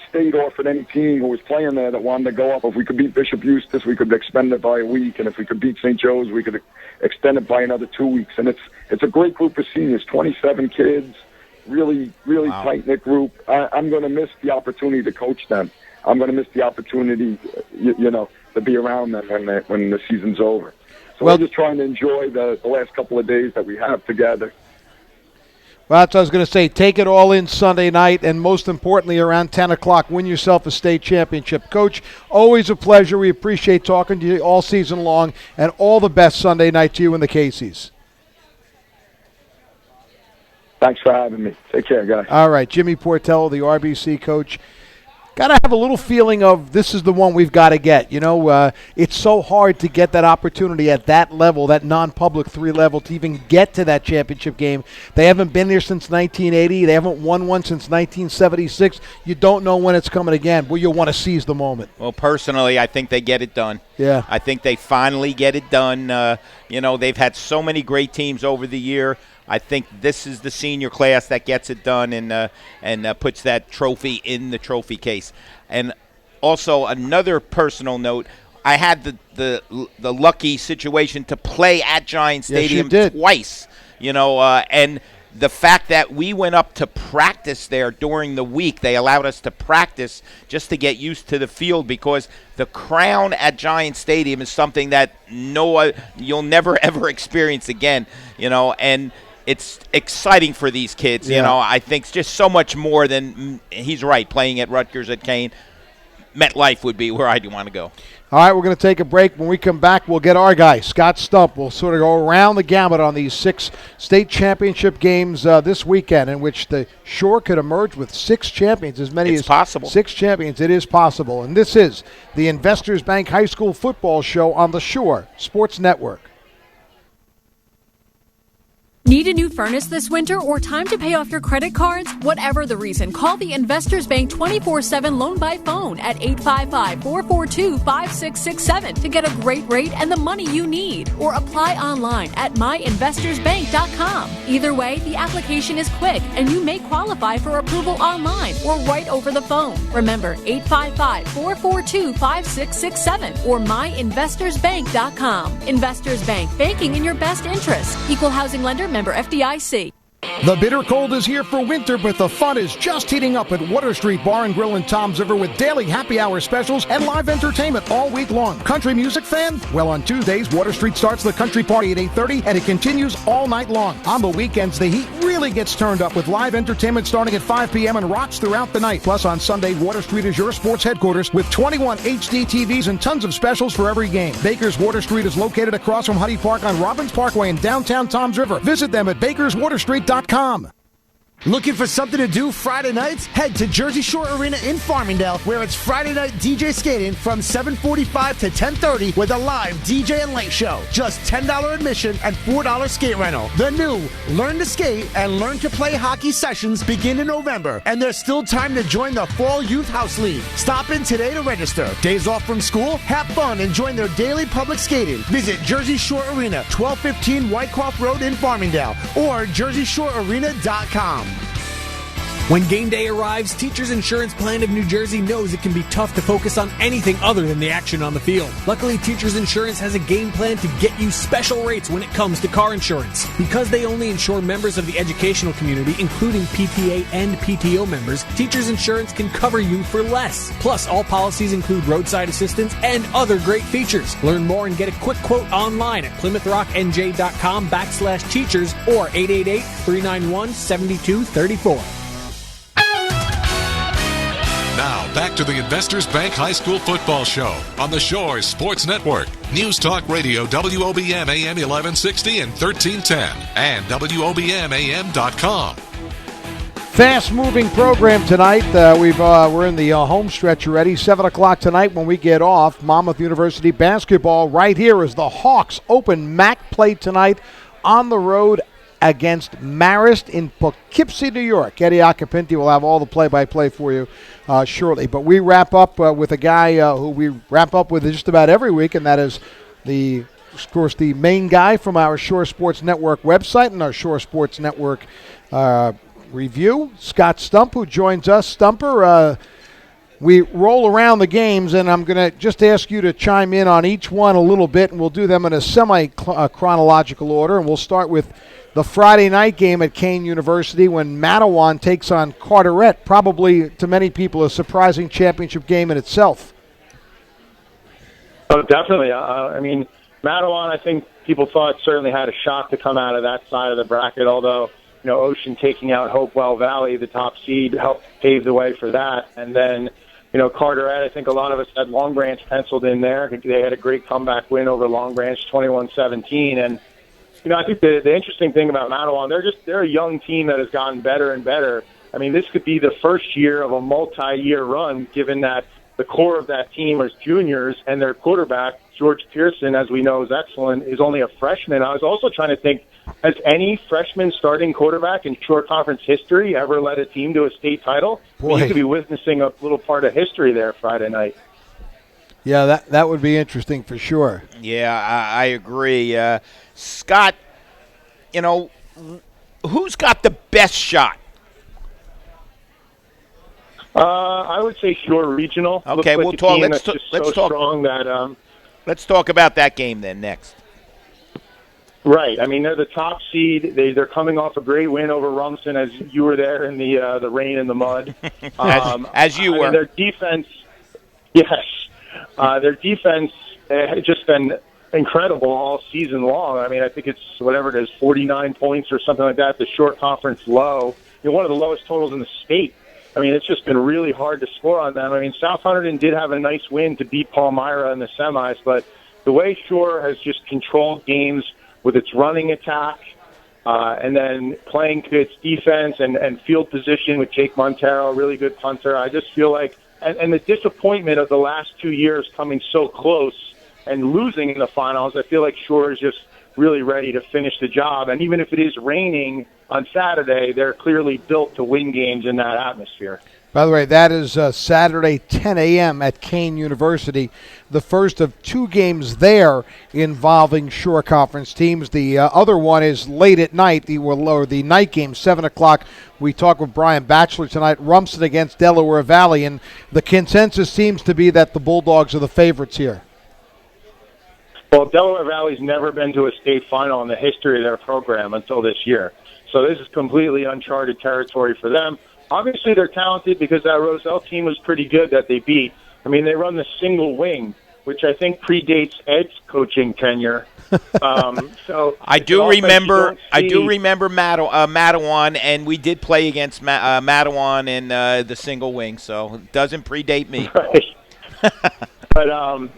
state offered any team who was playing there that wanted to go up. If we could beat Bishop Eustace, we could extend it by a week. And if we could beat St. Joe's, we could extend it by another 2 weeks. And it's a great group of seniors, 27 kids, really wow. Tight-knit group. I'm going to miss the opportunity to coach them. I'm going to miss the opportunity, to be around them when the season's over. So we're just trying to enjoy the last couple of days that we have together. Well, that's what I was going to say. Take it all in Sunday night, and most importantly, around 10 o'clock, win yourself a state championship. Coach, always a pleasure. We appreciate talking to you all season long, and all the best Sunday night to you and the Caseys. Thanks for having me. Take care, guys. All right, Jimmy Portello, the RBC coach. Got to have a little feeling of this is the one we've got to get. You know, it's so hard to get that opportunity at that level, that non-public 3 level, to even get to that championship game. They haven't been there since 1980. They haven't won one since 1976. You don't know when it's coming again. Well, you'll want to seize the moment. Well, personally, I think they get it done. Yeah. I think they finally get it done. You know, they've had so many great teams over the year. I think this is the senior class that gets it done and puts that trophy in the trophy case. And also another personal note, I had the lucky situation to play at Giant Stadium twice. You know, and the fact that we went up to practice there during the week, they allowed us to practice just to get used to the field, because the crown at Giant Stadium is something that you'll never ever experience again. You know, and it's exciting for these kids. Yeah. You know, I think it's just so much more than, he's right, playing at Rutgers, at Kane. MetLife would be where I'd want to go. All right, we're going to take a break. When we come back, we'll get our guy, Scott Stump. We'll sort of go around the gamut on these 6 state championship games this weekend, in which the Shore could emerge with 6 champions, as many as possible. 6 champions. It is possible. And this is the Investors Bank High School Football Show on the Shore Sports Network. Need a new furnace this winter or time to pay off your credit cards? Whatever the reason, call the Investors Bank 24/7 loan by phone at 855-442-5667 to get a great rate and the money you need. Or apply online at myinvestorsbank.com. Either way, the application is quick and you may qualify for approval online or right over the phone. Remember, 855-442-5667 or myinvestorsbank.com. Investors Bank, banking in your best interest. Equal housing lender, member FDIC. The bitter cold is here for winter, but the fun is just heating up at Water Street Bar and Grill in Toms River with daily happy hour specials and live entertainment all week long. Country music fan? Well, on Tuesdays, Water Street starts the country party at 8:30, and it continues all night long. On the weekends, the heat really gets turned up with live entertainment starting at 5 p.m. and rocks throughout the night. Plus, on Sunday, Water Street is your sports headquarters with 21 HD TVs and tons of specials for every game. Baker's Water Street is located across from Huddy Park on Robbins Parkway in downtown Toms River. Visit them at bakerswaterstreet.com. Looking for something to do Friday nights? Head to Jersey Shore Arena in Farmingdale, where it's Friday night DJ skating from 7:45 to 10:30 with a live DJ and late show. Just $10 admission and $4 skate rental. The new Learn to Skate and Learn to Play Hockey sessions begin in November, and there's still time to join the Fall Youth House League. Stop in today to register. Days off from school? Have fun and join their daily public skating. Visit Jersey Shore Arena, 1215 Whitecroft Road in Farmingdale, or jerseyshorerena.com. When game day arrives, Teachers Insurance Plan of New Jersey knows it can be tough to focus on anything other than the action on the field. Luckily, Teachers Insurance has a game plan to get you special rates when it comes to car insurance. Because they only insure members of the educational community, including PTA and PTO members, Teachers Insurance can cover you for less. Plus, all policies include roadside assistance and other great features. Learn more and get a quick quote online at PlymouthRockNJ.com/teachers or 888-391-7234. Now, back to the Investors Bank High School Football Show on the Shore Sports Network. News Talk Radio, WOBM AM 1160 and 1310, and WOBMAM.com. Fast-moving program tonight. We're in the home stretch already. 7 o'clock tonight when we get off. Monmouth University basketball right here as the Hawks open MAC play tonight on the road against Marist in Poughkeepsie, New York. Eddie Acapinti will have all the play-by-play for you shortly. But we wrap up with a guy who we wrap up with just about every week, and that is, of course, the main guy from our Shore Sports Network website and our Shore Sports Network review, Scott Stump, who joins us. Stumper, we roll around the games, and I'm going to just ask you to chime in on each one a little bit, and we'll do them in a semi-chronological order, and we'll start with the Friday night game at Kane University when Matawan takes on Carteret, probably to many people a surprising championship game in itself. Oh, definitely. I mean, Matawan, I think people thought certainly had a shot to come out of that side of the bracket, although, Ocean taking out Hopewell Valley, the top seed, helped pave the way for that. And then, Carteret, I think a lot of us had Long Branch penciled in there. They had a great comeback win over Long Branch, 21-17. And, I think the interesting thing about Matawan, they're a young team that has gotten better and better. I mean, this could be the first year of a multi-year run, given that the core of that team is juniors, and their quarterback, George Pearson, as we know is excellent, is only a freshman. I was also trying to think, has any freshman starting quarterback in Shore Conference history ever led a team to a state title? Boy. You could be witnessing a little part of history there Friday night. Yeah, that would be interesting for sure. Yeah, I agree. Scott, who's got the best shot? I would say Shore Regional. Okay, we'll talk. Let's talk. Strong that. Let's talk about that game then next. Right. I mean, they're the top seed. They're coming off a great win over Rumson, as you were there in the rain and the mud. As you were. Their defense, yes. Their defense has just been incredible all season long. I mean, I think it's whatever it is, 49 points or something like that. The Short Conference low. One of the lowest totals in the state. I mean, it's just been really hard to score on them. I mean, South Hunterdon did have a nice win to beat Palmyra in the semis, but the way Shore has just controlled games with its running attack and then playing to its defense and field position with Jake Montero, a really good punter, I just feel like, and the disappointment of the last 2 years coming so close and losing in the finals, I feel like Shore is just really ready to finish the job. And even if it is raining on Saturday, they're clearly built to win games in that atmosphere. By the way, that is Saturday, 10 a.m. at Kane University, the first of two games there involving Shore Conference teams. The other one is late at night, the night game, 7 o'clock. We talk with Brian Batchelor tonight, Rumson against Delaware Valley, and the consensus seems to be that the Bulldogs are the favorites here. Well, Delaware Valley's never been to a state final in the history of their program until this year. So this is completely uncharted territory for them. Obviously, they're talented because that Roselle team was pretty good that they beat. I mean, they run the single wing, which I think predates Ed's coaching tenure. So I do remember Matawan, and we did play against Matawan in the single wing, so it doesn't predate me. Right. But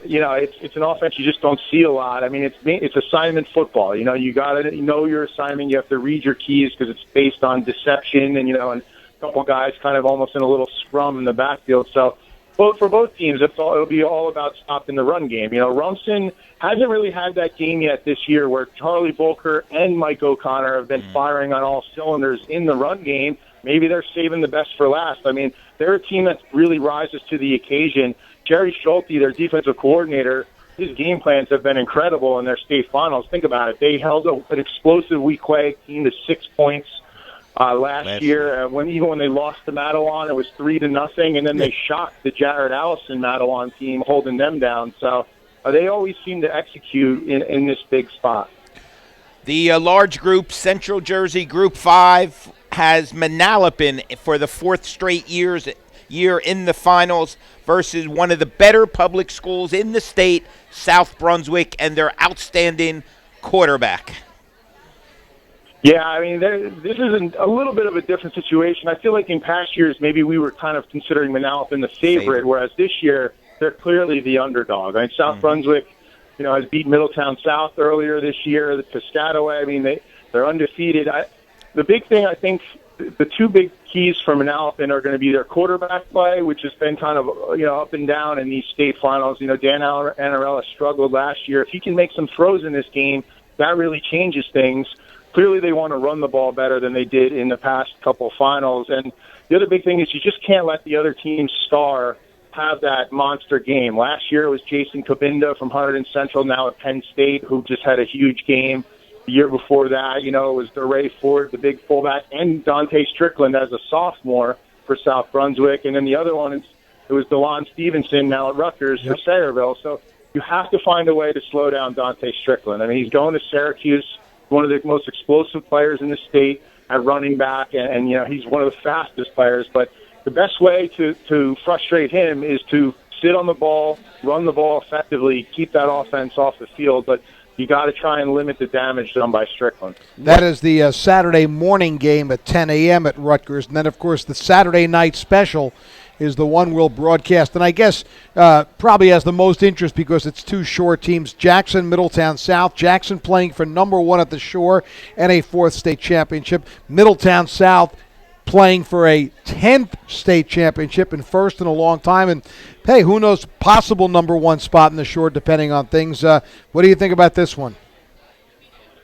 it's an offense you just don't see a lot. I mean, it's assignment football. You got to know your assignment. You have to read your keys because it's based on deception, and a couple guys kind of almost in a little scrum in the backfield. So, for both teams, it'll be all about stopping the run game. Rumson hasn't really had that game yet this year where Charlie Bolker and Mike O'Connor have been firing on all cylinders in the run game. Maybe they're saving the best for last. I mean, they're a team that really rises to the occasion. Jerry Schulte, their defensive coordinator, his game plans have been incredible in their state finals. Think about it. They held an explosive Weequahic team to 6 points last year. Even when they lost to Matawan, it was 3-0, and then they shocked the Jared Allison Matawan team, holding them down. So they always seem to execute in this big spot. The large group, Central Jersey Group 5, has Manalapan for the fourth straight year in the finals versus one of the better public schools in the state, South Brunswick, and their outstanding quarterback. Yeah, I mean, this is a little bit of a different situation. I feel like in past years, maybe we were kind of considering Manalapan the favorite, whereas this year, they're clearly the underdog. I mean, South Brunswick, has beat Middletown South earlier this year, the Piscataway. I mean, they're undefeated. The big thing, I think, the two big keys for Manalapan are going to be their quarterback play, which has been kind of up and down in these state finals. Dan Anarella struggled last year. If he can make some throws in this game, that really changes things. Clearly, they want to run the ball better than they did in the past couple finals. And the other big thing is you just can't let the other team's star have that monster game. Last year it was Jason Cabinda from Hunterdon Central, now at Penn State, who just had a huge game. The year before that, it was DeRay Ford, the big fullback, and Dante Strickland as a sophomore for South Brunswick. And then the other one, it was DeLon Stevenson, now at Rutgers for Sayreville. So you have to find a way to slow down Dante Strickland. I mean, he's going to Syracuse, one of the most explosive players in the state at running back, and he's one of the fastest players. But the best way to frustrate him is to sit on the ball, run the ball effectively, keep that offense off the field. But you got to try and limit the damage done by Strickland. That is the Saturday morning game at 10 a.m. at Rutgers. And then, of course, the Saturday night special is the one we'll broadcast. And I guess probably has the most interest because it's two Shore teams, Jackson, Middletown South. Jackson playing for number 1 at the Shore and a 4th state championship. Middletown South playing for a 10th state championship and first in a long time. And, hey, who knows, possible number 1 spot in the Shore depending on things. What do you think about this one?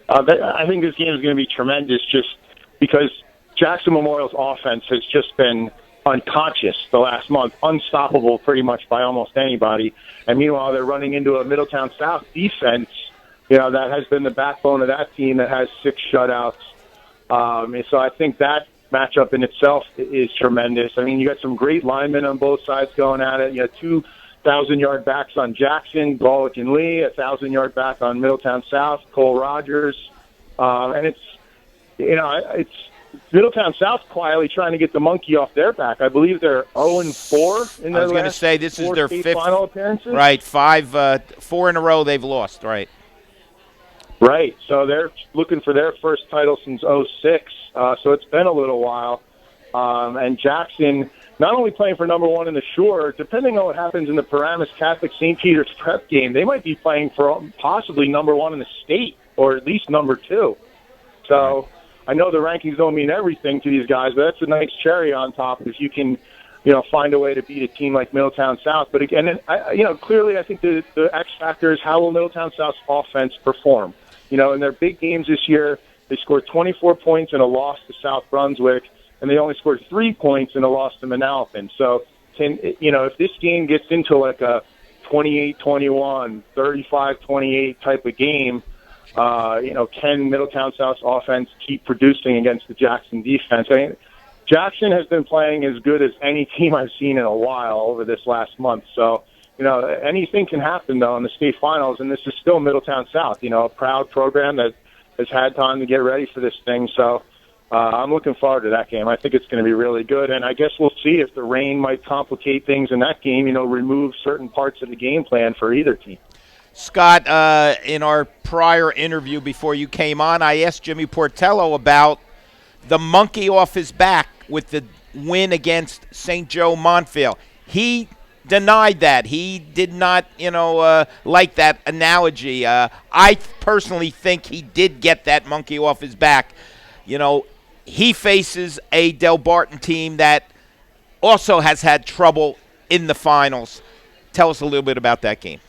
I think this game is going to be tremendous just because Jackson Memorial's offense has just been unconscious the last month, unstoppable pretty much by almost anybody. And meanwhile, they're running into a Middletown South defense, that has been the backbone of that team that has 6 shutouts. So I think that matchup in itself is tremendous. I mean, you got some great linemen on both sides going at it. You have 2,000-yard backs on Jackson, Golick and Lee, a 1,000-yard back on Middletown South, Cole Rogers. And it's Middletown South quietly trying to get the monkey off their back. I believe they're 0-4 in their I was going to say this is their 5th final appearances. Right, 4 in a row they've lost. Right. Right. So they're looking for their first title since 2006. So it's been a little while. And Jackson not only playing for number 1 in the Shore, depending on what happens in the Paramus Catholic St. Peter's prep game, they might be playing for possibly number 1 in the state, or at least number 2. So I know the rankings don't mean everything to these guys, but that's a nice cherry on top if you can, find a way to beat a team like Middletown South. But again, clearly I think the X factor is how will Middletown South's offense perform. In their big games this year, they scored 24 points in a loss to South Brunswick, and they only scored 3 points in a loss to Manalapan. So, if this game gets into like a 28-21, 35-28 type of game, can Middletown South's offense keep producing against the Jackson defense? I mean, Jackson has been playing as good as any team I've seen in a while over this last month. So, anything can happen, though, in the state finals, and this is still Middletown South, a proud program that has had time to get ready for this thing. So I'm looking forward to that game. I think it's going to be really good, and I guess we'll see if the rain might complicate things in that game, remove certain parts of the game plan for either team. Scott, in our prior interview before you came on, I asked Jimmy Portello about the monkey off his back with the win against St. Joe Montvale. He denied that. He did not, like that analogy. I personally think he did get that monkey off his back. He faces a Del Barton team that also has had trouble in the finals. Tell us a little bit about that game.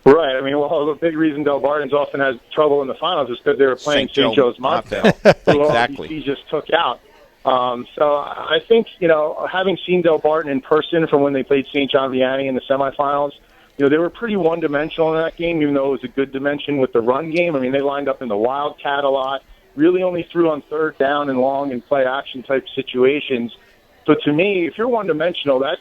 Right. I mean, the big reason Del Barton's often has trouble in the finals is because they were playing St. Joe's Montvale, who Exactly. RBC just took out. So I think, having seen Del Barton in person from when they played St. John Vianney in the semifinals, they were pretty one-dimensional in that game, even though it was a good dimension with the run game. I mean, they lined up in the Wildcat a lot, really only threw on 3rd down and long and play action type situations. So to me, if you're one-dimensional, that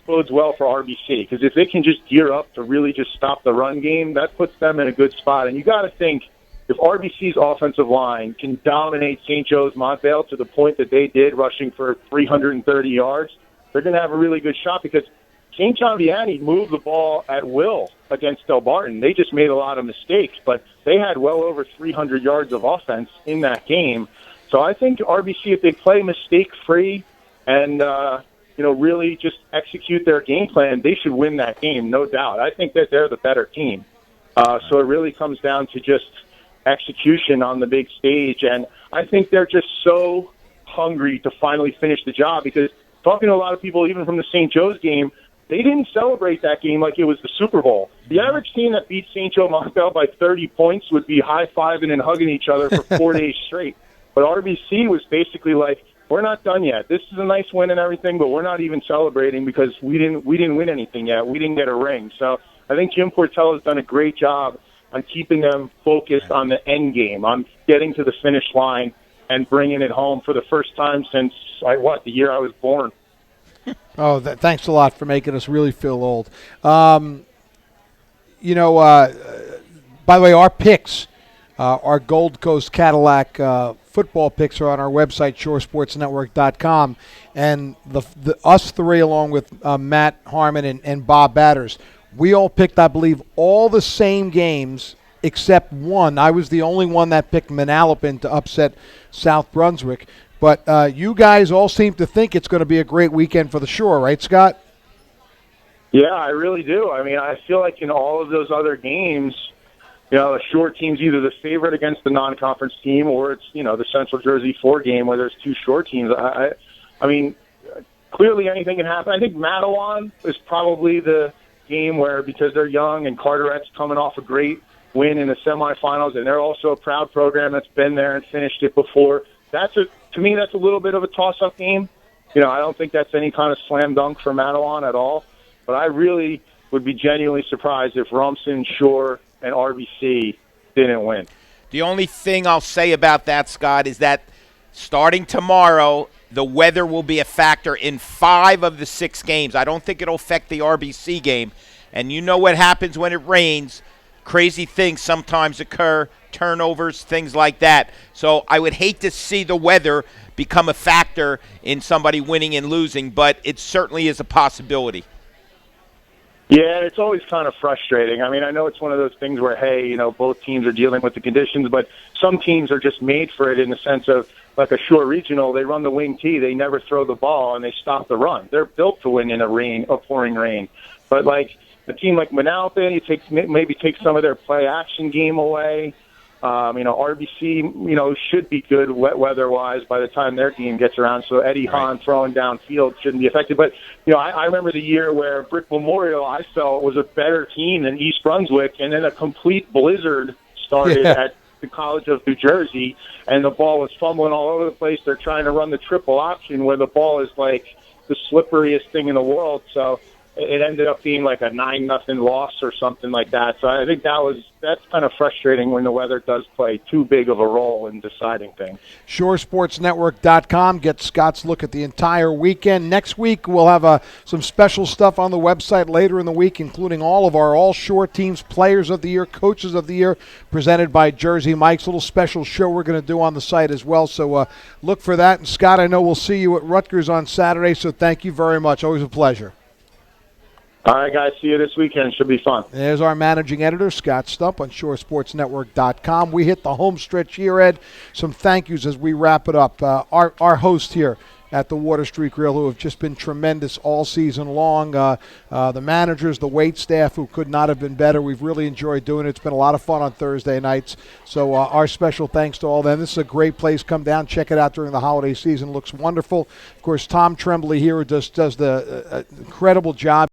bodes well for RBC, because if they can just gear up to really just stop the run game, that puts them in a good spot. And you got to think, if RBC's offensive line can dominate St. Joe's Montvale to the point that they did, rushing for 330 yards, they're going to have a really good shot, because St. John Vianney moved the ball at will against Del Barton. They just made a lot of mistakes, but they had well over 300 yards of offense in that game. So I think RBC, if they play mistake-free and really just execute their game plan, they should win that game, no doubt. I think that they're the better team. So it really comes down to just execution on the big stage, and I think they're just so hungry to finally finish the job, because talking to a lot of people, even from the St. Joe's game, they didn't celebrate that game like it was the Super Bowl. The average team that beat St. Joe Montvale by 30 points would be high-fiving and hugging each other for 4 days straight. But RBC was basically like, we're not done yet. This is a nice win and everything, but we're not even celebrating because we didn't win anything yet. We didn't get a ring. So I think Jim Portello has done a great job on keeping them focused on the end game, on getting to the finish line and bringing it home for the first time since, the year I was born. Oh, thanks a lot for making us really feel old. By the way, our picks, our Gold Coast Cadillac football picks are on our website, shoresportsnetwork.com. And us three, along with Matt Harmon and Bob Batters, we all picked, I believe, all the same games except one. I was the only one that picked Manalapan to upset South Brunswick. But you guys all seem to think it's going to be a great weekend for the Shore, right, Scott? Yeah, I really do. I mean, I feel like in all of those other games, the Shore team's either the favorite against the non-conference team or it's, the Central Jersey 4 game where there's 2 Shore teams. I mean, clearly anything can happen. I think Matawan is probably the game where, because they're young and Carteret's coming off a great win in the semifinals, and they're also a proud program that's been there and finished it before. To me, that's a little bit of a toss-up game. I don't think that's any kind of slam dunk for Matawan at all. But I really would be genuinely surprised if Rumson, Shore, and RBC didn't win. The only thing I'll say about that, Scott, is that starting tomorrow, the weather will be a factor in 5 of the 6 games. I don't think it'll affect the RBC game. And you know what happens when it rains. Crazy things sometimes occur, turnovers, things like that. So I would hate to see the weather become a factor in somebody winning and losing, but it certainly is a possibility. Yeah, it's always kind of frustrating. I mean, I know it's one of those things where, hey, both teams are dealing with the conditions, but some teams are just made for it in the sense of, like a Shore Regional, they run the wing tee, they never throw the ball, and they stop the run. They're built to win in a pouring rain. But, like, a team like Manalapan, maybe take some of their play-action game away. RBC, should be good weather-wise by the time their game gets around. So Eddie Hahn throwing downfield shouldn't be affected. But, I remember the year where Brick Memorial, I felt, was a better team than East Brunswick, and then a complete blizzard started at the College of New Jersey, and the ball was fumbling all over the place. They're trying to run the triple option where the ball is like the slipperiest thing in the world. So it ended up being like a 9-0 loss or something like that. So I think that's kind of frustrating when the weather does play too big of a role in deciding things. ShoreSportsNetwork.com. Get Scott's look at the entire weekend. Next week we'll have some special stuff on the website later in the week, including all of our all-Shore teams, Players of the Year, Coaches of the Year, presented by Jersey Mike's. A little special show we're going to do on the site as well. So look for that. And Scott, I know we'll see you at Rutgers on Saturday, so thank you very much. Always a pleasure. All right, guys. See you this weekend. Should be fun. There's our managing editor, Scott Stump, on ShoreSportsNetwork.com. We hit the home stretch here, Ed. Some thank yous as we wrap it up. Our host here at the Water Street Grill, who have just been tremendous all season long. The managers, the wait staff, who could not have been better. We've really enjoyed doing it. It's been a lot of fun on Thursday nights. So our special thanks to all them. This is a great place. Come down, check it out during the holiday season. Looks wonderful. Of course, Tom Tremblay here does the incredible job.